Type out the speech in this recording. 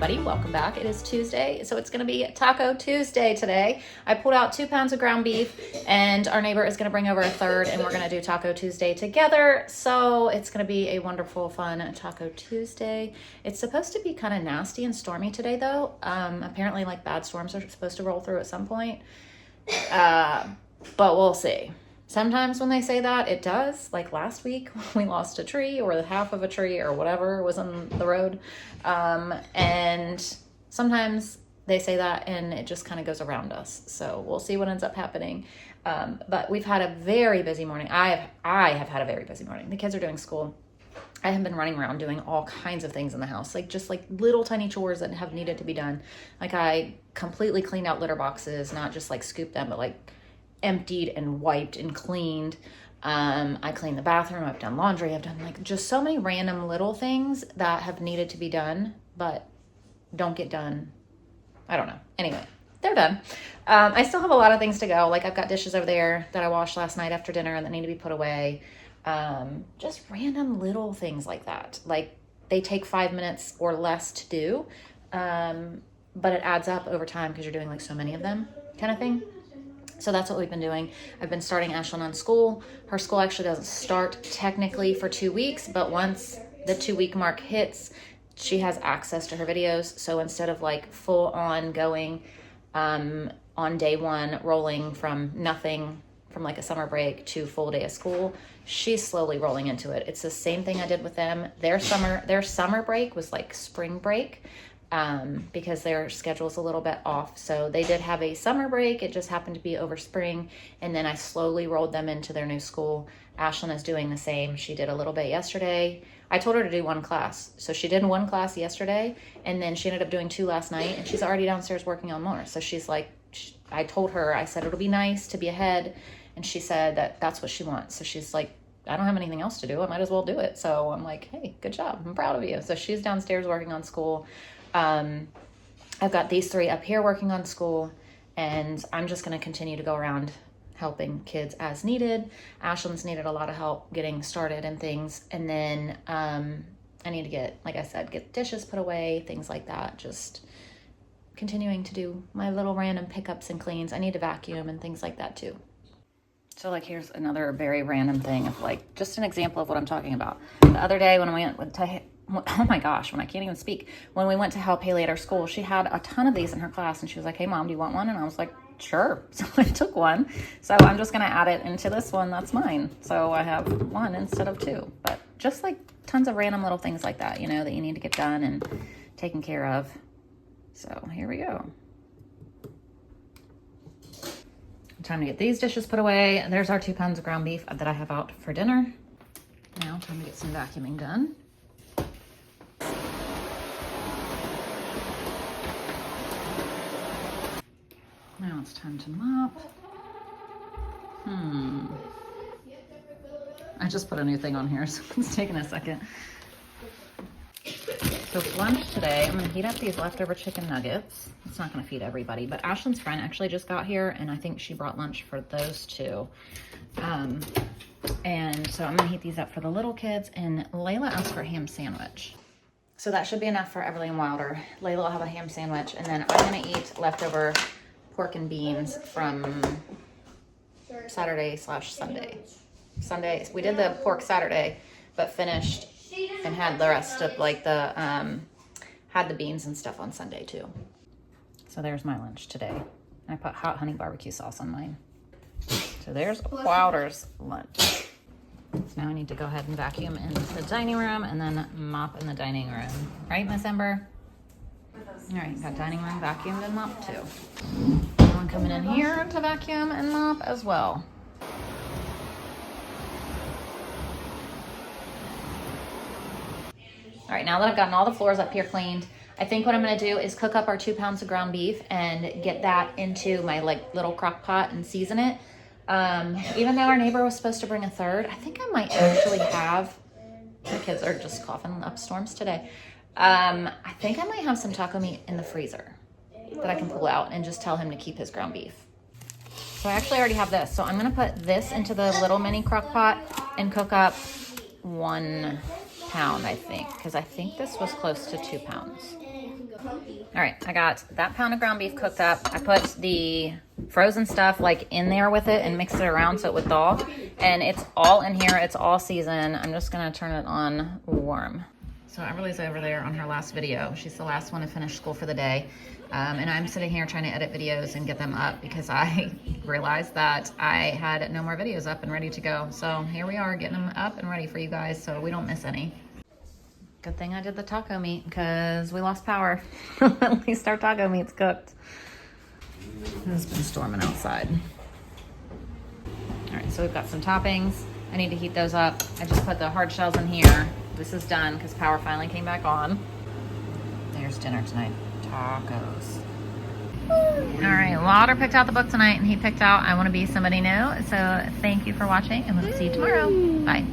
everybody, welcome back. It is Tuesday, so it's gonna be Taco Tuesday today. I pulled out 2 pounds of ground beef and our neighbor is gonna bring over a third and we're gonna do Taco Tuesday together. So it's gonna be a wonderful, fun Taco Tuesday. It's supposed to be kind of nasty and stormy today though. Apparently like bad storms are supposed to roll through at some point, but we'll see. Sometimes when they say that, it does. Like last week, we lost a tree or the half of a tree or whatever was on the road. And sometimes they say that and it just kind of goes around us. So we'll see what ends up happening. But we've had a very busy morning. I have had a very busy morning. The kids are doing school. I have been running around doing all kinds of things in the house, like just like little tiny chores that have needed to be done. Like I completely cleaned out litter boxes, not just like scooped them, but like emptied and wiped and cleaned. I cleaned the bathroom, I've done laundry, I've done like just so many random little things that have needed to be done, but don't get done. I don't know. Anyway, they're done. I still have a lot of things to go. Like I've got dishes over there that I washed last night after dinner and that need to be put away. Just random little things like that. Like they take 5 minutes or less to do. But it adds up over time because you're doing like so many of them kind of thing. So that's what we've been doing. I've been starting Ashlyn on school. Her school actually doesn't start technically for 2 weeks, but once the 2-week mark hits, she has access to her videos. So instead of like full on going on day one, rolling from nothing from like a summer break to full day of school, she's slowly rolling into it. It's the same thing I did with them. Their summer break was like spring break. Because their schedule's a little bit off. So they did have a summer break. It just happened to be over spring. And then I slowly rolled them into their new school. Ashlyn is doing the same. She did a little bit yesterday. I told her to do one class. So she did one class yesterday and then she ended up doing 2 last night and she's already downstairs working on more. So she's like, I told her, I said, it'll be nice to be ahead. And she said that that's what she wants. So she's like, I don't have anything else to do. I might as well do it. So I'm like, hey, good job. I'm proud of you. So she's downstairs working on school. I've got these 3 up here working on school and I'm just going to continue to go around helping kids as needed. Ashlyn's needed a lot of help getting started and things. And then, I need to get, like I said, get dishes put away, things like that. Just continuing to do my little random pickups and cleans. I need to vacuum and things like that too. So like, here's another very random thing of like, just an example of what I'm talking about. The other day when we went to oh my gosh, when I can't even speak. When we went to help Haley at her school, she had a ton of these in her class and she was like, hey mom, do you want one? And I was like, sure. So I took one. So I'm just going to add it into this one. That's mine. So I have 1 instead of 2, but just like tons of random little things like that, you know, that you need to get done and taken care of. So here we go. Time to get these dishes put away. And there's our 2 pounds of ground beef that I have out for dinner. Now time to get some vacuuming done. Now it's time to mop. I just put a new thing on here, so it's taking a second. So for lunch today, I'm gonna heat up these leftover chicken nuggets. It's not gonna feed everybody, but Ashlyn's friend actually just got here and I think she brought lunch for those 2. And so I'm gonna heat these up for the little kids, and Layla asked for a ham sandwich. So that should be enough for Everly and Wilder. Layla will have a ham sandwich, and then I'm gonna eat leftover pork and beans from Saturday/Sunday. Sunday, we did the pork Saturday, but finished and had the rest of like the, had the beans and stuff on Sunday too. So there's my lunch today. I put hot honey barbecue sauce on mine. So there's Wilder's lunch. So now I need to go ahead and vacuum in the dining room and then mop in the dining room. Right, Miss Ember? All right, got dining room vacuumed and mopped too. One coming in here to vacuum and mop as well. All right, now that I've gotten all the floors up here cleaned, I think what I'm gonna do is cook up our 2 pounds of ground beef and get that into my like little crock pot and season it. Even though our neighbor was supposed to bring a third, I think I might actually have, the kids are just coughing up storms today. I think I might have some taco meat in the freezer that I can pull out and just tell him to keep his ground beef. So I actually already have this. So I'm gonna put this into the little mini crock pot and cook up 1 pound, I think, because I think this was close to 2 pounds. All right, I got that pound of ground beef cooked up. I put the frozen stuff like in there with it and mixed it around so it would thaw. And it's all in here. It's all seasoned. I'm just gonna turn it on warm. So Everly's over there on her last video. She's the last one to finish school for the day. And I'm sitting here trying to edit videos and get them up because I realized that I had no more videos up and ready to go. So here we are getting them up and ready for you guys so we don't miss any. Good thing I did the taco meat because we lost power. At least our taco meat's cooked. It's been storming outside. All right, so we've got some toppings. I need to heat those up. I just put the hard shells in here. This is done because power finally came back on. There's dinner tonight. Tacos. All right, Lauder picked out the book tonight and he picked out I Want to Be Somebody New. So thank you for watching and we'll see you tomorrow. Bye.